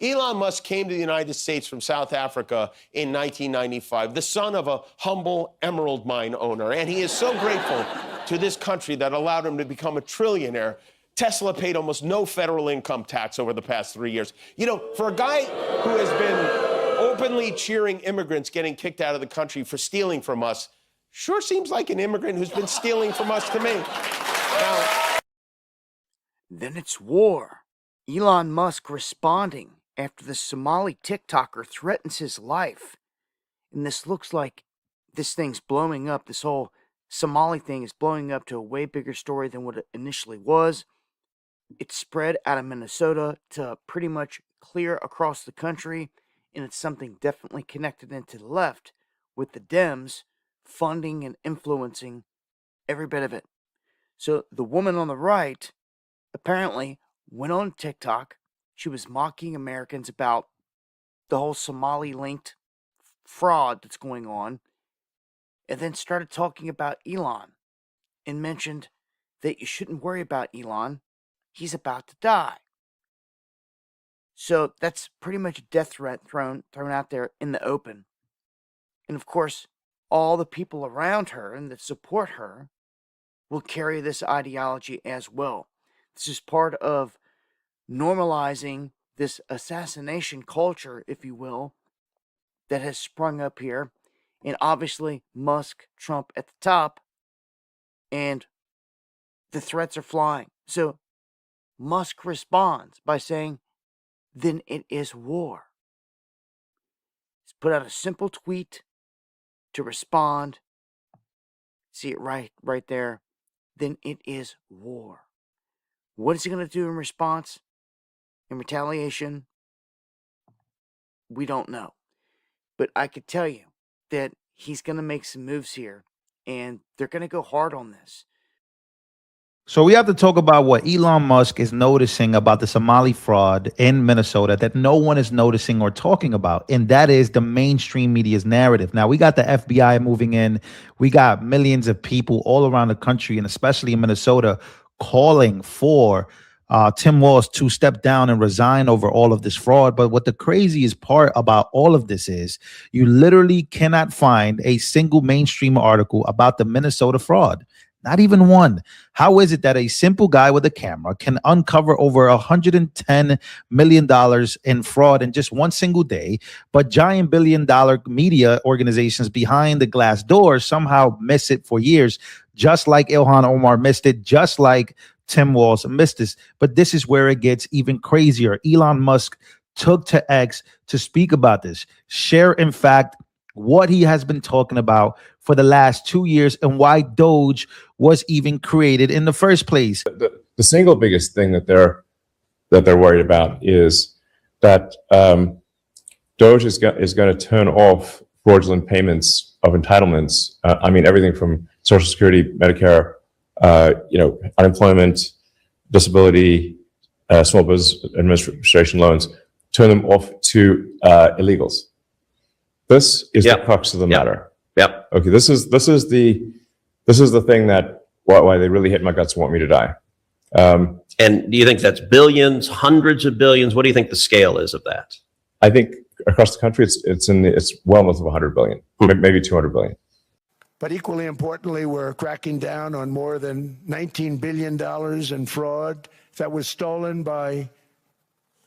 Elon Musk came to the United States from South Africa in 1995, the son of a humble emerald mine owner. And he is so grateful to this country that allowed him to become a trillionaire. Tesla paid almost no federal income tax over the past 3 years. You know, for a guy who has been openly cheering immigrants getting kicked out of the country for stealing from us, sure seems like an immigrant who's been stealing from us to me. Now, then it's war. Elon Musk responding after the Somali TikToker threatens his life. And this looks like this thing's blowing up. This whole Somali thing is blowing up to a way bigger story than what it initially was. It's spread out of Minnesota to pretty much clear across the country. And it's something definitely connected into the left with the Dems funding and influencing every bit of it. So the woman on the right apparently went on TikTok. She was mocking Americans about the whole Somali-linked fraud that's going on, and then started talking about Elon and mentioned that you shouldn't worry about Elon. He's about to die. So that's pretty much a death threat thrown out there in the open. And of course, all the people around her and that support her will carry this ideology as well. This is part of normalizing this assassination culture, if you will, that has sprung up here. And obviously, Musk, Trump at the top, and the threats are flying. So Musk responds by saying, then it is war. He's put out a simple tweet to respond. See it right there. Then it is war. What is he going to do in response? In retaliation? We don't know. But I could tell you that he's going to make some moves here, and they're going to go hard on this. So we have to talk about what Elon Musk is noticing about the Somali fraud in Minnesota that no one is noticing or talking about, and that is the mainstream media's narrative. Now, we got the FBI moving in. We got millions of people all around the country, and especially in Minnesota, calling for Tim Walz to step down and resign over all of this fraud. But what the craziest part about all of this is you literally cannot find a single mainstream article about the Minnesota fraud. Not even one. How is it that a simple guy with a camera can uncover over $110 million in fraud in just one single day, but giant billion-dollar media organizations behind the glass door somehow miss it for years, just like Ilhan Omar missed it, just like Tim Walz missed this? But this is where it gets even crazier. Elon Musk took to X to speak about this, share, in fact, what he has been talking about for the last 2 years and why Doge was even created in the first place. The single biggest thing that they're worried about is that Doge is going to turn off fraudulent payments of entitlements. I mean, everything from Social Security, Medicare, unemployment, disability, small business administration loans, turn them off to illegals. This is the crux of the matter. Yep. Okay. This is the thing that why they really hit my guts and want me to die. And do you think that's billions, hundreds of billions? What do you think the scale is of that? I think across the country, it's well north of 100 billion, maybe 200 billion. But equally importantly, we're cracking down on more than $19 billion in fraud that was stolen by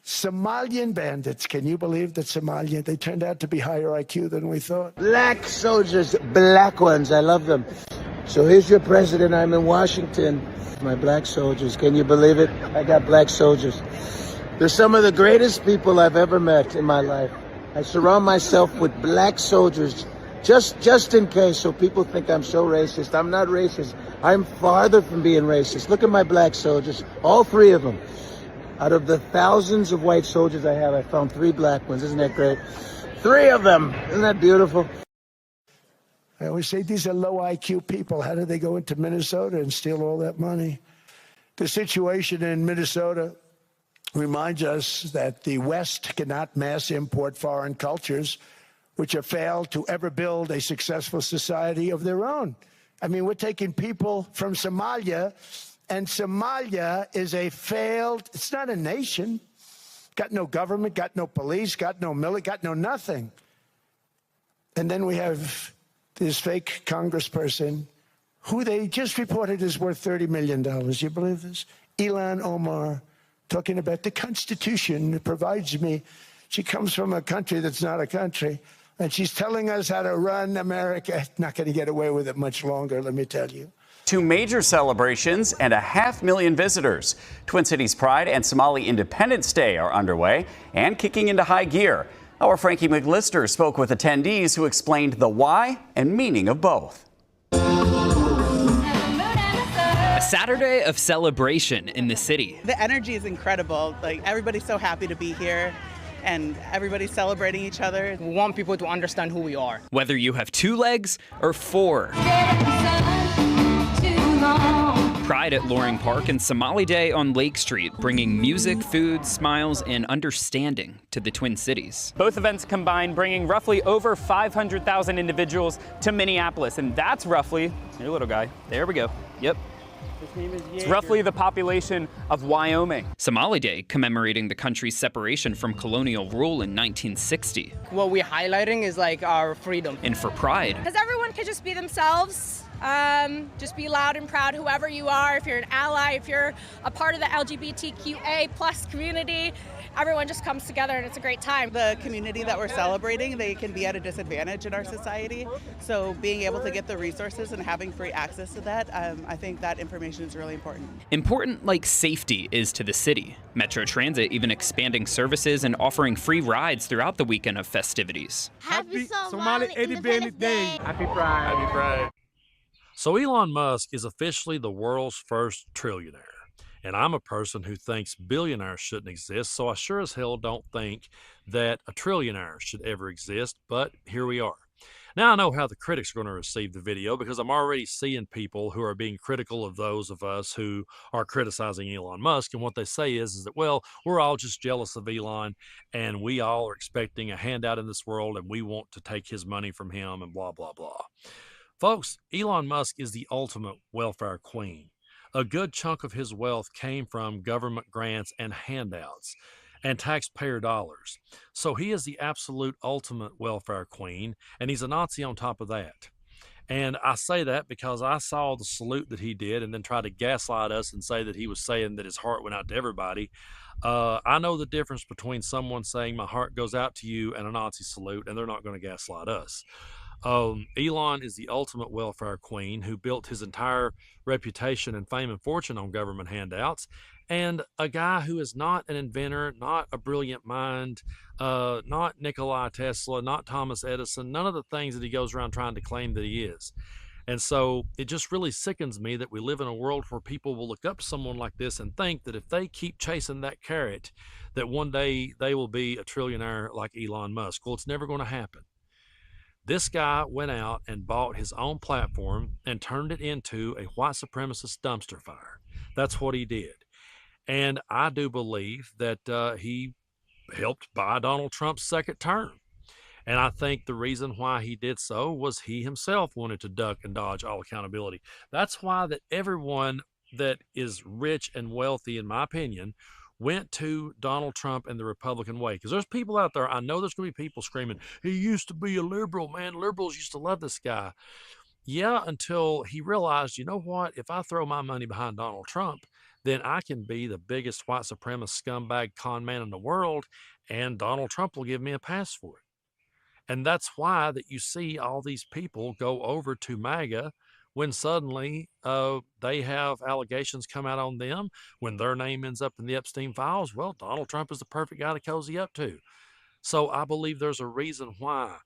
Somalian bandits. Can you believe that Somalia, they turned out to be higher IQ than we thought? Black soldiers, black ones, I love them. So here's your president, I'm in Washington. My black soldiers, can you believe it? I got black soldiers. They're some of the greatest people I've ever met in my life. I surround myself with black soldiers just in case, so people think I'm so racist. I'm not racist. I'm farther from being racist. Look at my black soldiers, all three of them. Out of the thousands of white soldiers I have, I found 3 black ones. Isn't that great? 3 of them. Isn't that beautiful? I always say these are low IQ people. How do they go into Minnesota and steal all that money? The situation in Minnesota reminds us that the West cannot mass import foreign cultures, which have failed to ever build a successful society of their own. I mean, we're taking people from Somalia, and Somalia is a failed, it's not a nation. got no government, got no police, got no military, got no nothing. And then we have this fake congressperson who they just reported is worth $30 million. You believe this? Ilhan Omar, talking about the Constitution that provides me. She comes from a country that's not a country, and she's telling us how to run America. Not going to get away with it much longer, let me tell you. 2 major celebrations and 500,000 visitors. Twin Cities Pride and Somali Independence Day are underway and kicking into high gear. Our Frankie McLister spoke with attendees who explained the why and meaning of both. A Saturday of celebration in the city. The energy is incredible. Like, everybody's so happy to be here and everybody's celebrating each other. We want people to understand who we are. Whether you have 2 legs or 4. Pride at Loring Park and Somali Day on Lake Street, bringing music, food, smiles, and understanding to the Twin Cities. Both events combine bringing roughly over 500,000 individuals to Minneapolis, and that's roughly, your little guy, there we go, yep. It's roughly the population of Wyoming. Somali Day commemorating the country's separation from colonial rule in 1960. What we're highlighting is like our freedom. And for Pride, because everyone could just be themselves. Just be loud and proud, whoever you are. If you're an ally, if you're a part of the LGBTQA plus community, everyone just comes together and it's a great time. The community that we're celebrating, they can be at a disadvantage in our society. So being able to get the resources and having free access to that, I think that information is really important. Important like safety is to the city. Metro Transit even expanding services and offering free rides throughout the weekend of festivities. Happy Somali Independence Day. Happy Pride. Happy Pride. So Elon Musk is officially the world's first trillionaire. And I'm a person who thinks billionaires shouldn't exist, so I sure as hell don't think that a trillionaire should ever exist, but here we are. Now I know how the critics are going to receive the video because I'm already seeing people who are being critical of those of us who are criticizing Elon Musk, and what they say is that, well, we're all just jealous of Elon, and we all are expecting a handout in this world, and we want to take his money from him, and blah, blah, blah. Folks, Elon Musk is the ultimate welfare queen. A good chunk of his wealth came from government grants and handouts and taxpayer dollars. So he is the absolute ultimate welfare queen, and he's a Nazi on top of that. And I say that because I saw the salute that he did and then tried to gaslight us and say that he was saying that his heart went out to everybody. I know the difference between someone saying my heart goes out to you and a Nazi salute, and they're not going to gaslight us. Elon is the ultimate welfare queen who built his entire reputation and fame and fortune on government handouts, and a guy who is not an inventor, not a brilliant mind, not Nikola Tesla, not Thomas Edison, none of the things that he goes around trying to claim that he is. And so it just really sickens me that we live in a world where people will look up to someone like this and think that if they keep chasing that carrot, that one day they will be a trillionaire like Elon Musk. Well, it's never going to happen. This guy went out and bought his own platform and turned it into a white supremacist dumpster fire. That's what he did. And I do believe that he helped buy Donald Trump's second term. And I think the reason why he did so was he himself wanted to duck and dodge all accountability. That's why that everyone that is rich and wealthy, in my opinion, went to Donald Trump and the Republican way. Because there's people out there, I know there's going to be people screaming, he used to be a liberal, man. Liberals used to love this guy. Yeah, until he realized, you know what? If I throw my money behind Donald Trump, then I can be the biggest white supremacist scumbag con man in the world, and Donald Trump will give me a pass for it. And that's why that you see all these people go over to MAGA when suddenly they have allegations come out on them, when their name ends up in the Epstein files. Well, Donald Trump is the perfect guy to cozy up to. So I believe there's a reason why,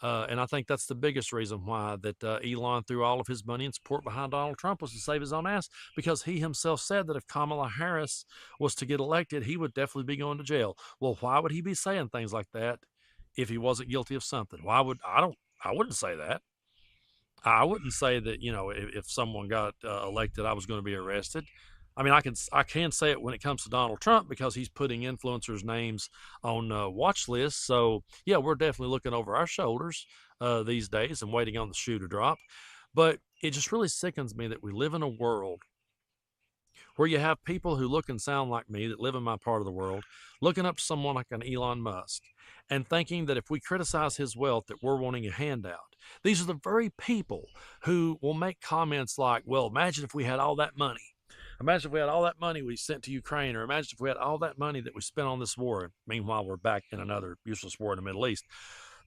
and I think that's the biggest reason why that Elon threw all of his money and support behind Donald Trump was to save his own ass, because he himself said that if Kamala Harris was to get elected, he would definitely be going to jail. Well, why would he be saying things like that if he wasn't guilty of something? I wouldn't say that. I wouldn't say that, you know, if someone got elected, I was going to be arrested. I mean, I can say it when it comes to Donald Trump because he's putting influencers' names on watch lists. So, yeah, we're definitely looking over our shoulders these days and waiting on the shoe to drop. But it just really sickens me that we live in a world where you have people who look and sound like me that live in my part of the world, looking up to someone like an Elon Musk and thinking that if we criticize his wealth that we're wanting a handout. These are the very people who will make comments like, well, imagine if we had all that money. Imagine if we had all that money we sent to Ukraine, or imagine if we had all that money that we spent on this war. Meanwhile, we're back in another useless war in the Middle East.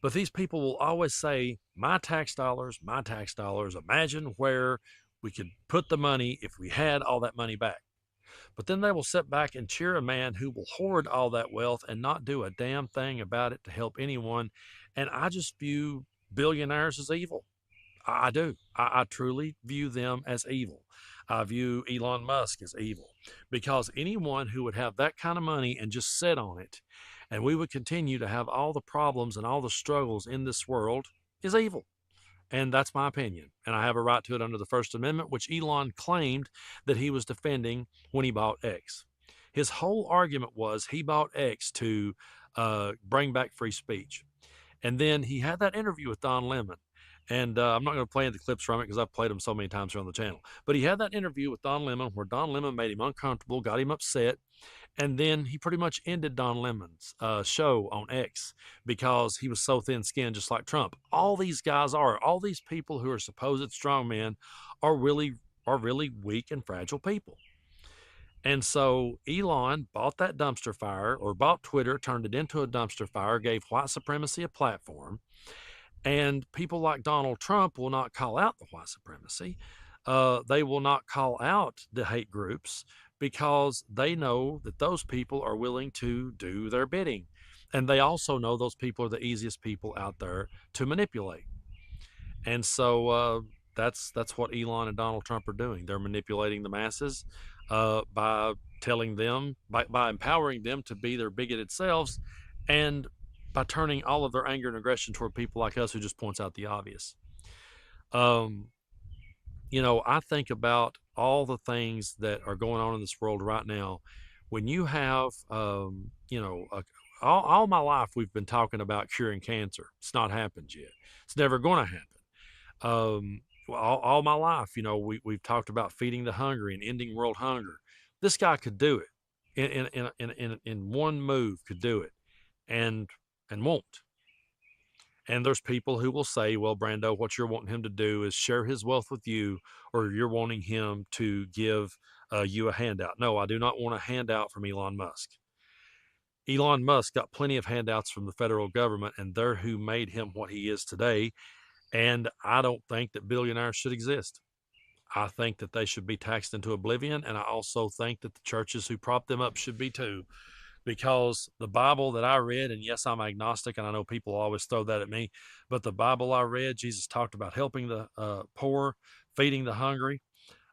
But these people will always say, my tax dollars, imagine where we could put the money if we had all that money back. But then they will sit back and cheer a man who will hoard all that wealth and not do a damn thing about it to help anyone. And I just view billionaires as evil. I do. I truly view them as evil. I view Elon Musk as evil, because anyone who would have that kind of money and just sit on it, and we would continue to have all the problems and all the struggles in this world, is evil. And that's my opinion. And I have a right to it under the First Amendment, which Elon claimed that he was defending when he bought X. His whole argument was he bought X to bring back free speech. And then he had that interview with Don Lemon. And I'm not going to play any of the clips from it because I've played them so many times here on the channel. But he had that interview with Don Lemon where Don Lemon made him uncomfortable, got him upset. And then he pretty much ended Don Lemon's show on X because he was so thin-skinned, just like Trump. All these guys are. All these people who are supposed strong men are really weak and fragile people. And so Elon bought that dumpster fire, or bought Twitter, turned it into a dumpster fire, gave white supremacy a platform. And people like Donald Trump will not call out the white supremacy. They will not call out the hate groups because they know that those people are willing to do their bidding. And they also know those people are the easiest people out there to manipulate. And so that's what Elon and Donald Trump are doing. They're manipulating the masses by telling them, by empowering them to be their bigoted selves, and by turning all of their anger and aggression toward people like us who just points out the obvious. You know, I think about all the things that are going on in this world right now. When you have, you know, all my life we've been talking about curing cancer. It's not happened yet. It's never going to happen. All my life, you know, we've talked about feeding the hungry and ending world hunger. This guy could do it in one move, could do it, and won't. And there's people who will say, well, Brando, what you're wanting him to do is share his wealth with you, or you're wanting him to give you a handout. No, I do not want a handout from Elon Musk. Elon Musk got plenty of handouts from the federal government, and they're who made him what he is today. And I don't think that billionaires should exist. I think that they should be taxed into oblivion. And I also think that the churches who prop them up should be too. Because the Bible that I read, and yes, I'm agnostic, and I know people always throw that at me, but the Bible I read, Jesus talked about helping the poor, feeding the hungry,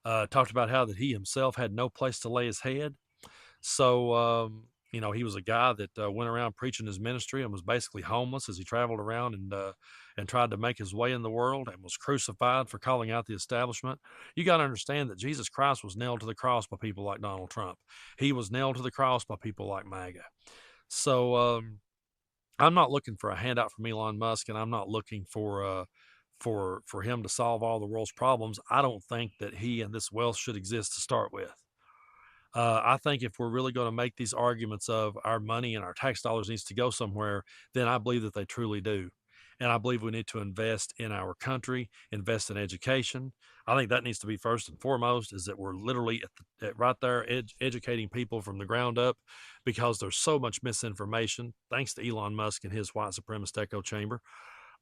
talked about how that he himself had no place to lay his head. So, you know, he was a guy that went around preaching his ministry and was basically homeless as he traveled around and tried to make his way in the world, and was crucified for calling out the establishment. You got to understand that Jesus Christ was nailed to the cross by people like Donald Trump. He was nailed to the cross by people like MAGA. So I'm not looking for a handout from Elon Musk, and I'm not looking for him to solve all the world's problems. I don't think that he and this wealth should exist to start with. I think if we're really going to make these arguments of our money and our tax dollars needs to go somewhere, then I believe that they truly do. And I believe we need to invest in our country, invest in education. I think that needs to be first and foremost, is that we're literally right there educating people from the ground up, because there's so much misinformation, thanks to Elon Musk and his white supremacist echo chamber.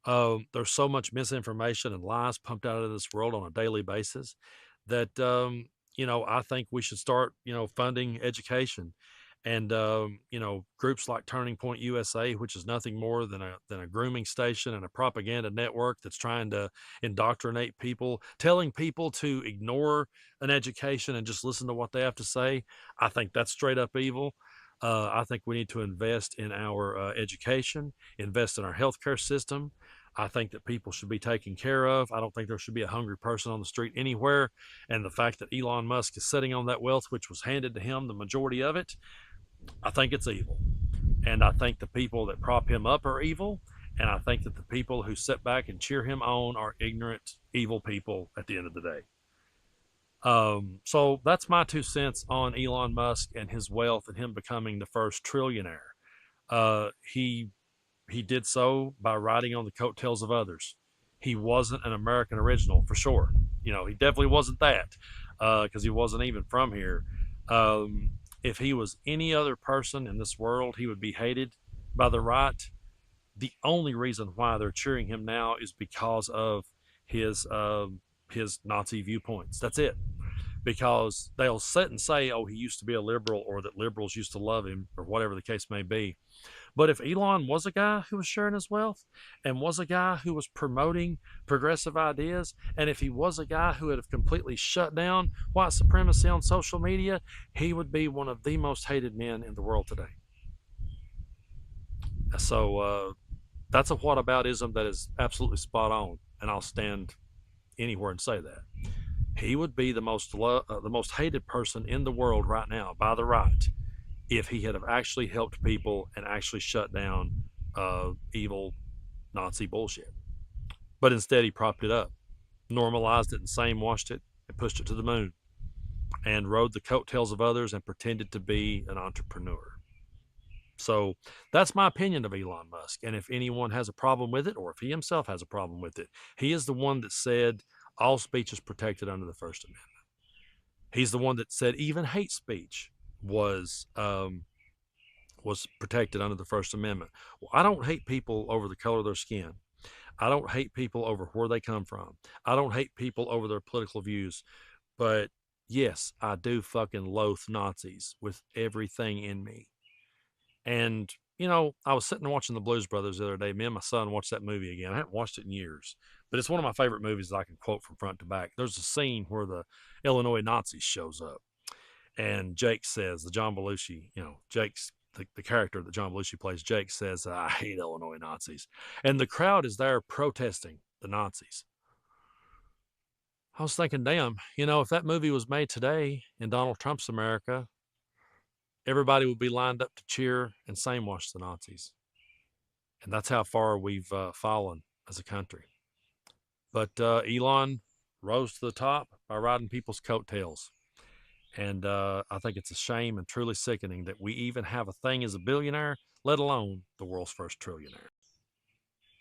There's so much misinformation and lies pumped out of this world on a daily basis that, you know, I think we should start, you know, funding education. And, you know, groups like Turning Point USA, which is nothing more than a grooming station and a propaganda network that's trying to indoctrinate people, telling people to ignore an education and just listen to what they have to say. I think that's straight up evil. I think we need to invest in our education, invest in our healthcare system. I think that people should be taken care of. I don't think there should be a hungry person on the street anywhere. And the fact that Elon Musk is sitting on that wealth, which was handed to him, the majority of it, I think it's evil. And I think the people that prop him up are evil. And I think that the people who sit back and cheer him on are ignorant, evil people at the end of the day. So that's my 2 cents on Elon Musk and his wealth and him becoming the first trillionaire. He did so by riding on the coattails of others. He wasn't an American original for sure. He definitely wasn't that, because he wasn't even from here. If he was any other person in this world, he would be hated by the right. The only reason why they're cheering him now is because of his Nazi viewpoints. That's it. Because they'll sit and say, oh, he used to be a liberal, or that liberals used to love him, or whatever the case may be. But if Elon was a guy who was sharing his wealth, and was a guy who was promoting progressive ideas, and if he was a guy who had completely shut down white supremacy on social media, he would be one of the most hated men in the world today. So that's a whataboutism that is absolutely spot on, and I'll stand anywhere and say that. He would be the most hated person in the world right now by the right if he had have actually helped people and actually shut down evil Nazi bullshit. But instead, he propped it up, normalized it and same-washed it, and pushed it to the moon, and rode the coattails of others and pretended to be an entrepreneur. So that's my opinion of Elon Musk. And if anyone has a problem with it, or if he himself has a problem with it, he is the one that said all speech is protected under the First Amendment. He's the one that said even hate speech was protected under the First Amendment. Well, I don't hate people over the color of their skin. I don't hate people over where they come from. I don't hate people over their political views. But yes, I do fucking loathe Nazis with everything in me. And, I was sitting watching the Blues Brothers the other day. Me and my son watched that movie again. I haven't watched it in years, but it's one of my favorite movies that I can quote from front to back. There's a scene where the Illinois Nazis shows up, and Jake says, the John Belushi, Jake's the character that John Belushi plays, Jake says, I hate Illinois Nazis. And the crowd is there protesting the Nazis. I was thinking, damn, if that movie was made today in Donald Trump's America, everybody would be lined up to cheer and same-wash the Nazis. And that's how far we've fallen as a country. But Elon rose to the top by riding people's coattails. And I think it's a shame and truly sickening that we even have a thing as a billionaire, let alone the world's first trillionaire.